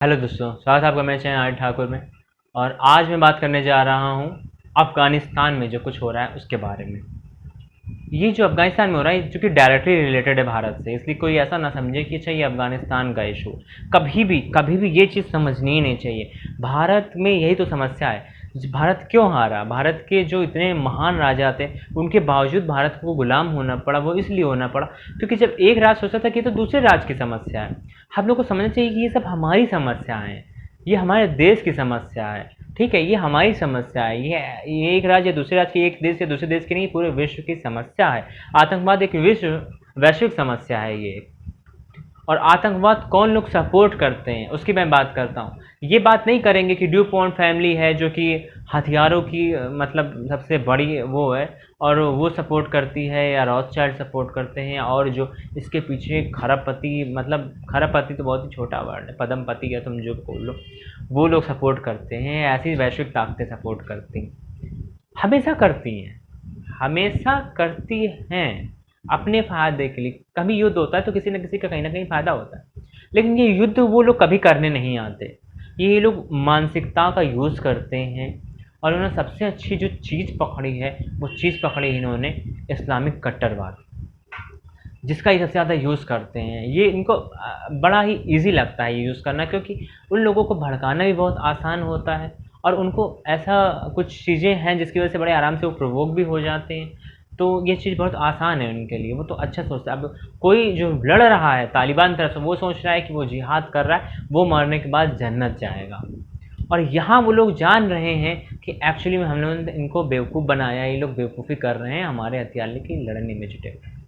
Hello दोस्तों, स्वागत है आपका मेरे चैनल आर ठाकुर में। और आज मैं बात करने जा रहा हूँ अफ़गानिस्तान में जो कुछ हो रहा है उसके बारे में। ये जो अफ़गानिस्तान में हो रहा है जो कि डायरेक्टली रिलेटेड है भारत से, इसलिए कोई ऐसा ना समझे कि अच्छा ये अफ़गानिस्तान का इशू। कभी भी ये चीज़ समझनी ही नहीं चाहिए। भारत में यही तो समस्या है। भारत क्यों हारा? भारत के जो इतने महान राजा थे उनके बावजूद भारत को गुलाम होना पड़ा। वो इसलिए होना पड़ा क्योंकि जब एक राज सोचा था कि ये तो दूसरे राज की समस्या है। हम लोग को समझना चाहिए कि ये सब हमारी समस्याएं हैं, ये हमारे देश की समस्या है। ठीक है, ये हमारी समस्या है। ये एक राज्य दूसरे राज्य की, एक देश या दूसरे देश की नहीं, पूरे विश्व की समस्या है। आतंकवाद एक वैश्विक समस्या है ये। और आतंकवाद कौन लोग सपोर्ट करते हैं उसकी मैं बात करता हूँ। ये बात नहीं करेंगे कि ड्यू पॉन्ट फैमिली है जो कि हथियारों की मतलब सबसे बड़ी वो है, और वो सपोर्ट करती है, या रॉथस्चाइल्ड सपोर्ट करते हैं, और जो इसके पीछे खरबपति, मतलब खरबपति तो बहुत ही छोटा वर्ड है, पद्मपति या तुम जो बोल लो, वो लोग सपोर्ट करते हैं। ऐसी वैश्विक ताकतें सपोर्ट करती हमेशा करती हैं, हमेशा करती हैं अपने फायदे के लिए। कभी युद्ध होता है तो किसी न किसी का कहीं ना कहीं फायदा होता है, लेकिन ये युद्ध वो लोग कभी करने नहीं आते। ये लोग मानसिकता का यूज़ करते हैं, और उन्होंने सबसे अच्छी जो चीज़ पकड़ी है वो चीज़ पकड़ी इन्होंने इस्लामिक कट्टरवाद, जिसका ये सबसे ज़्यादा यूज़ करते हैं। ये इनको बड़ा ही ईजी लगता है ये यूज़ करना, क्योंकि उन लोगों को भड़काना भी बहुत आसान होता है, और उनको ऐसा कुछ चीज़ें हैं जिसकी वजह से बड़े आराम से वो प्रोवोक भी हो जाते हैं। तो ये चीज़ बहुत आसान है उनके लिए, वो तो अच्छा सोचता है। अब कोई जो लड़ रहा है तालिबान तरफ से, वो सोच रहा है कि वो जिहाद कर रहा है, वो मरने के बाद जन्नत जाएगा। और यहाँ वो लोग जान रहे हैं कि एक्चुअली में हम लोगों ने इनको बेवकूफ़ बनाया, ये लोग बेवकूफ़ी कर रहे हैं, हमारे हथियार लेके लड़ने में जुटे हुए हैं।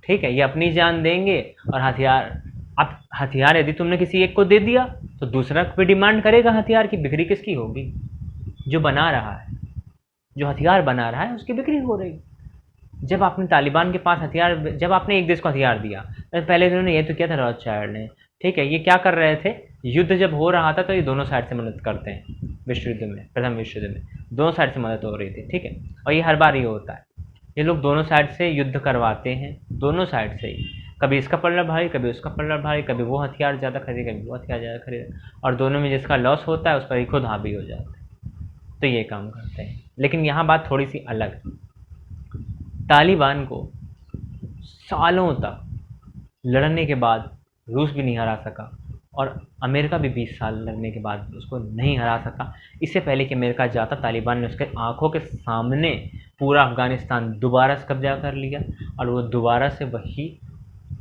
ठीक है, ये अपनी जान देंगे। और हथियार, अब हथियार यदि तुमने किसी एक को दे दिया तो दूसरा भी डिमांड करेगा हथियार की। बिक्री किसकी होगी? जो बना रहा है, जो हथियार बना रहा है उसकी बिक्री हो रही। जब आपने तालिबान के पास हथियार, जब आपने एक देश को हथियार दिया, तो पहले इन्होंने ये तो किया था रॉथस्चाइल्ड ने। ठीक है, ये क्या कर रहे थे? युद्ध जब हो रहा था तो ये दोनों साइड से मदद करते हैं। विश्व युद्ध में, प्रथम विश्व युद्ध में दोनों साइड से मदद हो रही थी। ठीक है, और ये हर बार ये होता है, ये लोग दोनों साइड से युद्ध करवाते हैं, दोनों साइड से ही। कभी इसका पल्ला भारी, कभी उसका पल्ला भारी, कभी वो हथियार ज़्यादा खरीदे, कभी वो हथियार ज़्यादा खरीदे, और दोनों में जिसका लॉस होता है उस पर ही खुद हावी हो जाते हैं। तो ये काम करते हैं। लेकिन यहाँ बात थोड़ी सी अलग है। तालिबान को सालों तक लड़ने के बाद रूस भी नहीं हरा सका, और अमेरिका भी 20 साल लड़ने के बाद उसको नहीं हरा सका। इससे पहले कि अमेरिका जाता, तालिबान ने उसके आंखों के सामने पूरा अफगानिस्तान दोबारा से कब्जा कर लिया, और वो दोबारा से वही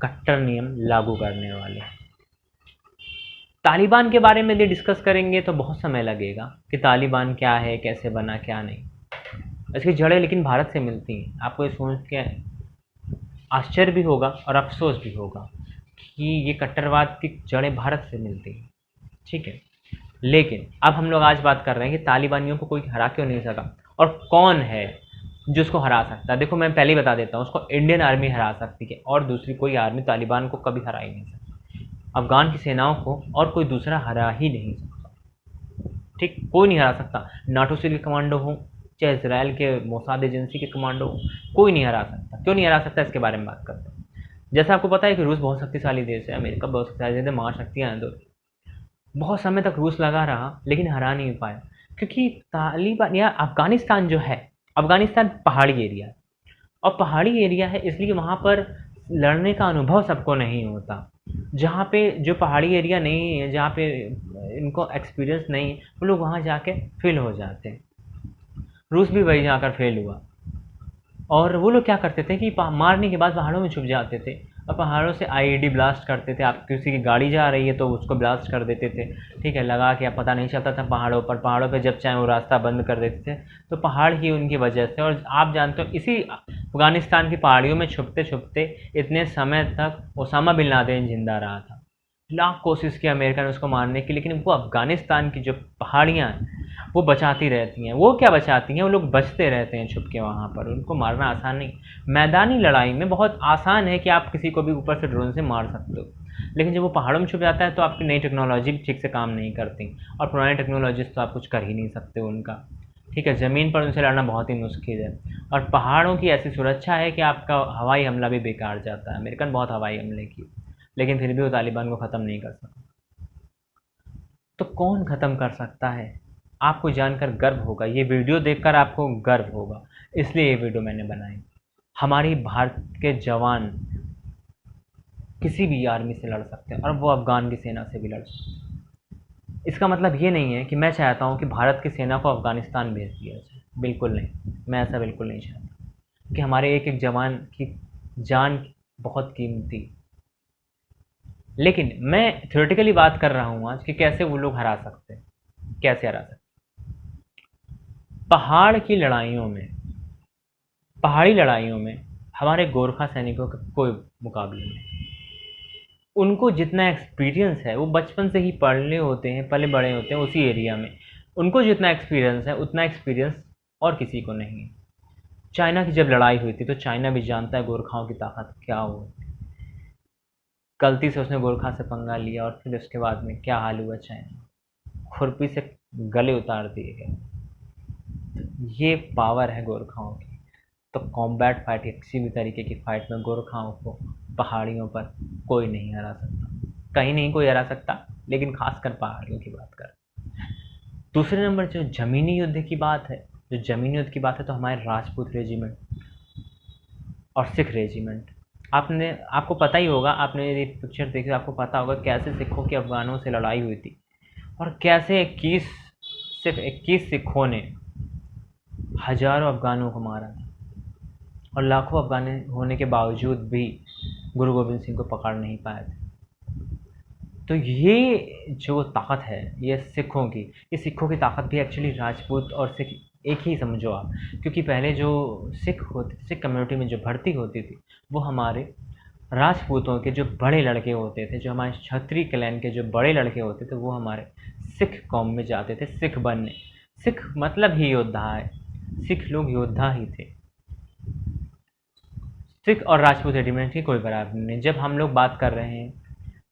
कट्टर नियम लागू करने वाले हैं। तालिबान के बारे में यदि डिस्कस करेंगे तो बहुत समय लगेगा कि तालिबान क्या है, कैसे बना, क्या नहीं। इसकी जड़ें लेकिन भारत से मिलती हैं। आपको ये सोच के आश्चर्य भी होगा और अफसोस भी होगा कि ये कट्टरवाद की जड़ें भारत से मिलती हैं। ठीक है, लेकिन अब हम लोग आज बात कर रहे हैं कि तालिबानियों को कोई हरा क्यों नहीं सका, और कौन है जो उसको हरा सकता है। देखो, मैं पहले ही बता देता हूँ, उसको इंडियन आर्मी हरा सकती है, और दूसरी कोई आर्मी तालिबान को कभी हरा ही नहीं सकती। अफगान की सेनाओं को और कोई दूसरा हरा ही नहीं सकता। ठीक, कोई नहीं हरा सकता। नाटो से के कमांडो हो, चाहे इसराइल के मोसाद एजेंसी के कमांडो हो, कोई नहीं हरा सकता। क्यों नहीं हरा सकता, इसके बारे में बात करते हैं। जैसा आपको पता है कि रूस बहुत शक्तिशाली देश है, अमेरिका बहुत शक्तिशाली देश है, महाशक्तियाँ हैं दो। बहुत समय तक रूस लगा रहा लेकिन हरा नहीं पाया, क्योंकि तालिबान या अफगानिस्तान जो है, अफगानिस्तान पहाड़ी एरिया है, और पहाड़ी एरिया है इसलिए वहाँ पर लड़ने का अनुभव सबको नहीं होता। जहाँ पे जो पहाड़ी एरिया नहीं है, जहाँ पे इनको एक्सपीरियंस नहीं है, वो लोग वहाँ जाके फेल हो जाते हैं। रूस भी वही जाकर फेल हुआ। और वो लोग क्या करते थे कि मारने के बाद पहाड़ों में छुप जाते थे, और पहाड़ों से आईईडी ब्लास्ट करते थे। आप किसी की गाड़ी जा रही है तो उसको ब्लास्ट कर देते थे। ठीक है, लगा के अब पता नहीं चलता था पहाड़ों पर। पहाड़ों पे जब चाहे वो रास्ता बंद कर देते थे, तो पहाड़ ही उनकी वजह से। और आप जानते हो, इसी अफगानिस्तान की पहाड़ियों में छुपते छुपते इतने समय तक ओसामा बिन लादेन जिंदा रहा था। लाख कोशिश की अमेरिका ने उसको मारने की, लेकिन वो अफगानिस्तान की जो पहाड़ियाँ हैं वो बचाती रहती हैं। वो क्या बचाती हैं, वो लोग बचते रहते हैं छुप के वहाँ पर। उनको मारना आसान नहीं। मैदानी लड़ाई में बहुत आसान है कि आप किसी को भी ऊपर से ड्रोन से मार सकते हो, लेकिन जब वो पहाड़ों में छुप जाता है तो आपकी नई टेक्नोलॉजी भी ठीक से काम नहीं करती, और पुरानी टेक्नोलॉजी तो आप कुछ कर ही नहीं सकते उनका। ठीक है, ज़मीन पर उनसे लड़ना बहुत ही मुश्किल है। और पहाड़ों की ऐसी सुरक्षा है कि आपका हवाई हमला भी बेकार जाता है। अमेरिकन बहुत हवाई हमले की, लेकिन फिर भी वो तालिबान को ख़त्म नहीं कर सका। तो कौन ख़त्म कर सकता है? आपको जानकर गर्व होगा, ये वीडियो देखकर आपको गर्व होगा, इसलिए ये वीडियो मैंने बनाई। हमारी भारत के जवान किसी भी आर्मी से लड़ सकते हैं और वो अफ़गान की सेना से भी लड़ सकते हैं। इसका मतलब ये नहीं है कि मैं चाहता हूँ कि भारत की सेना को अफ़गानिस्तान भेज दिया जाए, बिल्कुल नहीं, मैं ऐसा बिल्कुल नहीं चाहता कि हमारे एक एक जवान की जान बहुत कीमती। लेकिन मैं थ्योरेटिकली बात कर रहा हूँ आज कि कैसे वो लोग हरा सकते हैं, कैसे हरा सकते हैं। पहाड़ की लड़ाइयों में, पहाड़ी लड़ाइयों में हमारे गोरखा सैनिकों का कोई मुकाबला नहीं। उनको जितना एक्सपीरियंस है, वो बचपन से ही पढ़े होते हैं, पले बड़े होते हैं उसी एरिया में, उनको जितना एक्सपीरियंस है उतना एक्सपीरियंस और किसी को नहीं है। चाइना की जब लड़ाई हुई थी तो चाइना भी जानता है गोरखाओं की ताकत क्या हो। गलती से उसने गोरखा से पंगा लिया और फिर उसके बाद में क्या हाल हुआ, चाइना खुरपी से गले उतार दिए गए। तो ये पावर है गोरखाओं की। तो कॉम्बैट फाइट या किसी भी तरीके की फाइट में गोरखाओं को पहाड़ियों पर कोई नहीं हरा सकता, कहीं नहीं कोई हरा सकता, लेकिन खासकर पहाड़ियों की बात कर। दूसरे नंबर जो ज़मीनी युद्ध की बात है, जो ज़मीनी युद्ध की बात है, तो हमारे राजपूत रेजिमेंट और सिख रेजिमेंट, आपको पता ही होगा, आपने यदि पिक्चर देखी आपको पता होगा कैसे सिखों की अफ़गानों से लड़ाई हुई थी और कैसे 21 सिखों ने हज़ारों अफ़गानों को मारा और लाखों अफ़गान होने के बावजूद भी गुरु गोविंद सिंह को पकड़ नहीं पाए थे। तो ये जो ताकत है ये सिखों की, ये सिखों की ताकत भी एक्चुअली राजपूत और सिख एक ही समझो आप, क्योंकि पहले जो सिख कम्युनिटी में जो भर्ती होती थी वो हमारे राजपूतों के जो बड़े लड़के होते थे, जो हमारे क्षत्रिय क्लैन के जो बड़े लड़के होते थे, वो हमारे सिख कौम में जाते थे सिख बनने। सिख मतलब ही योद्धा है, सिख लोग योद्धा ही थे। सिख और राजपूत रेजिमेंट की कोई बराबरी नहीं। जब हम लोग बात कर रहे हैं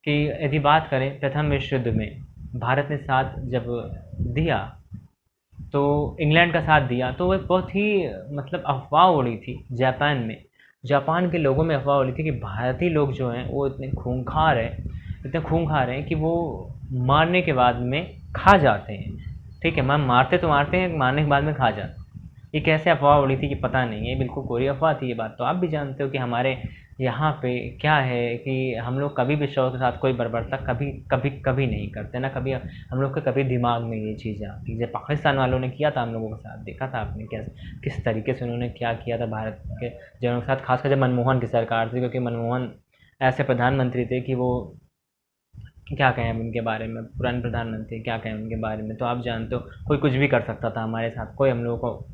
कि यदि बात करें प्रथम विश्व युद्ध में भारत ने साथ जब दिया तो इंग्लैंड का साथ दिया, तो वह बहुत ही मतलब अफवाह उड़ी थी जापान में, जापान के लोगों में अफवाह उड़ी थी कि भारतीय लोग जो हैं वो इतने खूंखार हैं कि वो मारने के बाद में खा जाते हैं। ठीक है, मारते तो मारते हैं, मारने के बाद में खा जाते हैं। ये कैसे अफवाह उड़ी थी कि पता नहीं, ये बिल्कुल कोरी अफवाह थी। ये बात तो आप भी जानते हो कि हमारे यहाँ पे क्या है कि हम लोग कभी भी शौक के साथ कोई बर्बरता कभी कभी कभी नहीं करते ना, कभी हम लोग के कभी दिमाग में ये चीज़ें आती। जब पाकिस्तान वालों ने किया था हम लोगों के साथ, देखा था आपने किस तरीके से उन्होंने क्या किया था भारत के जनों के साथ, खासकर जब मनमोहन की सरकार थी, क्योंकि मनमोहन ऐसे प्रधानमंत्री थे कि वो क्या कहें उनके बारे में, पुराने प्रधानमंत्री क्या कहें उनके बारे में, तो आप जानते हो कोई कुछ भी कर सकता था हमारे साथ, कोई हम लोगों को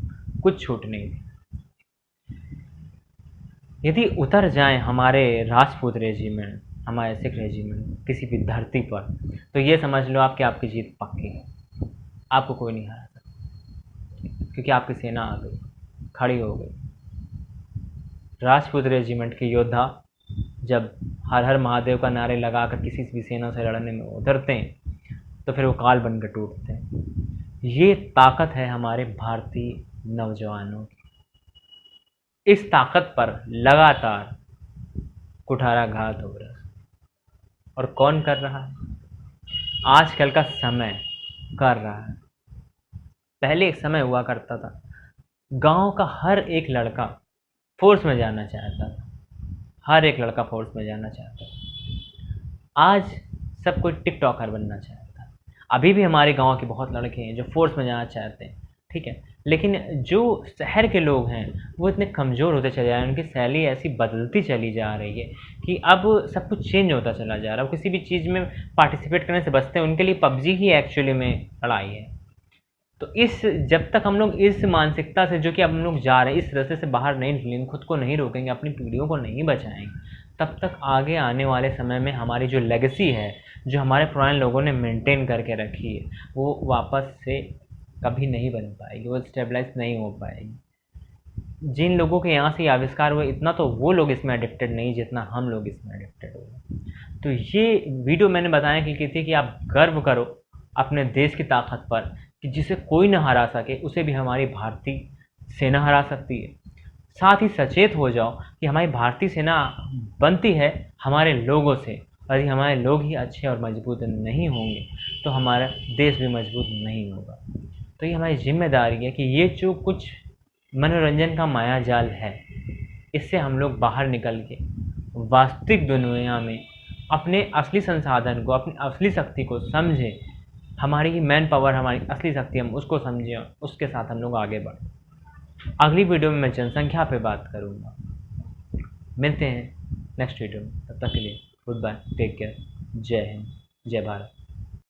कुछ छूट नहीं थी। यदि उतर जाएं हमारे राजपूत रेजिमेंट, हमारे सिख रेजिमेंट किसी भी धरती पर, तो ये समझ लो आपकी जीत पक्की है, आपको कोई नहीं हरा सकता, क्योंकि आपकी सेना आ गई, खड़ी हो गई। राजपूत रेजिमेंट के योद्धा जब हर हर महादेव का नारे लगाकर किसी भी सेना से लड़ने में उतरते हैं तो फिर वो काल बनकर टूटते हैं। ये ताकत है हमारे भारतीय नौजवानों की। इस ताकत पर लगातार कुठाराघात हो रहा है, और कौन कर रहा है? आजकल का समय कर रहा है। पहले एक समय हुआ करता था, गांव का हर एक लड़का फोर्स में जाना चाहता था, हर एक लड़का फोर्स में जाना चाहता था। आज सब कोई टिकटॉकर बनना चाहता है। अभी भी हमारे गांव के बहुत लड़के हैं जो फोर्स में जाना चाहते हैं, ठीक है, लेकिन जो शहर के लोग हैं वो इतने कमज़ोर होते चले जा रहे हैं, उनकी शैली ऐसी बदलती चली जा रही है कि अब सब कुछ चेंज होता चला जा रहा है। किसी भी चीज़ में पार्टिसिपेट करने से बचते हैं, उनके लिए पबजी ही एक्चुअली में लड़ाई है। तो जब तक हम लोग इस मानसिकता से जो कि अब हम लोग जा रहे हैं इस रास्ते से बाहर नहीं निकलेंगे, खुद को नहीं रोकेंगे, अपनी पीढ़ियों को नहीं बचाएंगे, तब तक आगे आने वाले समय में हमारी जो लेगेसी है, जो हमारे पुराने लोगों ने मेंटेन करके रखी है, वो वापस से कभी नहीं बन पाएगी, वो स्टेबलाइज नहीं हो पाएगी। जिन लोगों के यहाँ से आविष्कार हुए, इतना तो वो लोग इसमें एडिक्टेड नहीं जितना हम लोग इसमें एडिक्टेड हुए। तो ये वीडियो मैंने बताने के लिए की थी कि आप गर्व करो अपने देश की ताकत पर, कि जिसे कोई न हरा सके उसे भी हमारी भारतीय सेना हरा सकती है। साथ ही सचेत हो जाओ कि हमारी भारतीय सेना बनती है हमारे लोगों से, यदि हमारे लोग ही अच्छे और मजबूत नहीं होंगे तो हमारा देश भी मजबूत नहीं होगा। तो ये हमारी जिम्मेदारी है कि ये जो कुछ मनोरंजन का माया जाल है, इससे हम लोग बाहर निकल के वास्तविक दुनिया में अपने असली संसाधन को, अपनी असली शक्ति को समझें। हमारी मैन पावर, हमारी असली शक्ति, हम उसको समझें और उसके साथ हम लोग आगे बढ़ें। अगली वीडियो में मैं जनसंख्या पे बात करूँगा। मिलते हैं नेक्स्ट वीडियो में, तब तक के लिए गुड बाय, टेक केयर, जय हिंद, जय भारत।